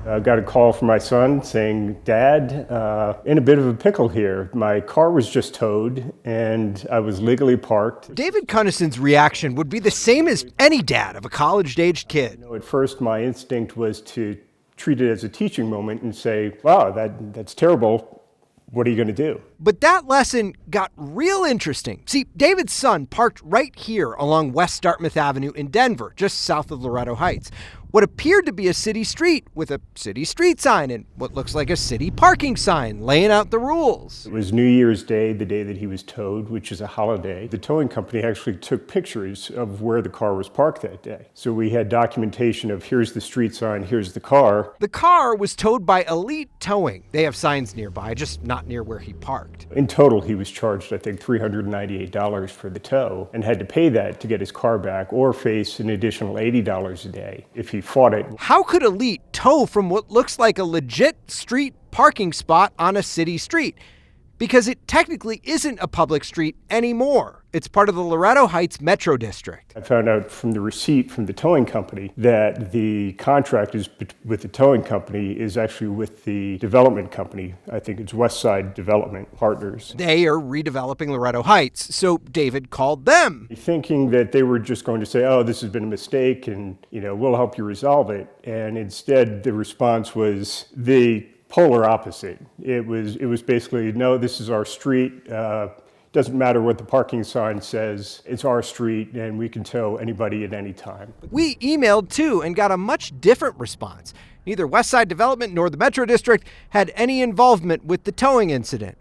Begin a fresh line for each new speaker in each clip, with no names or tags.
I got a call from my son saying, "Dad, in a bit of a pickle here. My car was just towed and I was legally parked."
David Cunnison's reaction would be the same as any dad of a college-aged kid.
At first, my instinct was to treat it as a teaching moment and say, "Wow, that's terrible. What are you going to do?"
But that lesson got real interesting. See, David's son parked right here along West Dartmouth Avenue in Denver, just south of Loretto Heights. What appeared to be a city street with a city street sign and what looks like a city parking sign laying out the rules.
It was New Year's Day, the day that he was towed, which is a holiday. The towing company actually took pictures of where the car was parked that day. So we had documentation of here's the street sign, here's the car.
The car was towed by Elite Towing. They have signs nearby, just not near where he parked.
In total, he was charged, I think, $398 for the tow and had to pay that to get his car back or face an additional $80 a day if he fought it.
How could Elite tow from what looks like a legit street parking spot on a city street? Because it technically isn't a public street anymore. It's part of the Loretto Heights Metro District.
I found out from the receipt from the towing company that the contract is with the towing company is actually with the development company. I think it's Westside Development Partners.
They are redeveloping Loretto Heights, so David called them.
Thinking that they were just going to say, "Oh, this has been a mistake and, we'll help you resolve it." And instead, the response was the polar opposite. It was basically, "No, this is our street. Doesn't matter what the parking sign says. It's our street and we can tow anybody at any time."
We emailed too and got a much different response. Neither Westside Development nor the Metro District had any involvement with the towing incident.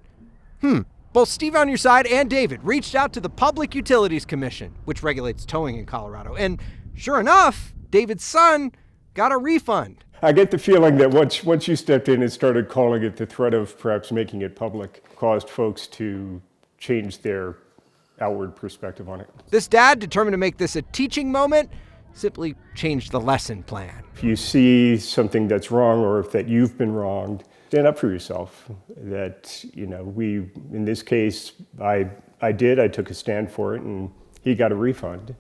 Both Steve on Your Side and David reached out to the Public Utilities Commission, which regulates towing in Colorado. And sure enough, David's son got a refund.
I get the feeling that once you stepped in and started calling it, the threat of perhaps making it public caused folks to change their outward perspective on it.
This dad, determined to make this a teaching moment, simply changed the lesson plan.
If you see something that's wrong or if that you've been wronged, stand up for yourself. That, in this case, I took a stand for it and he got a refund.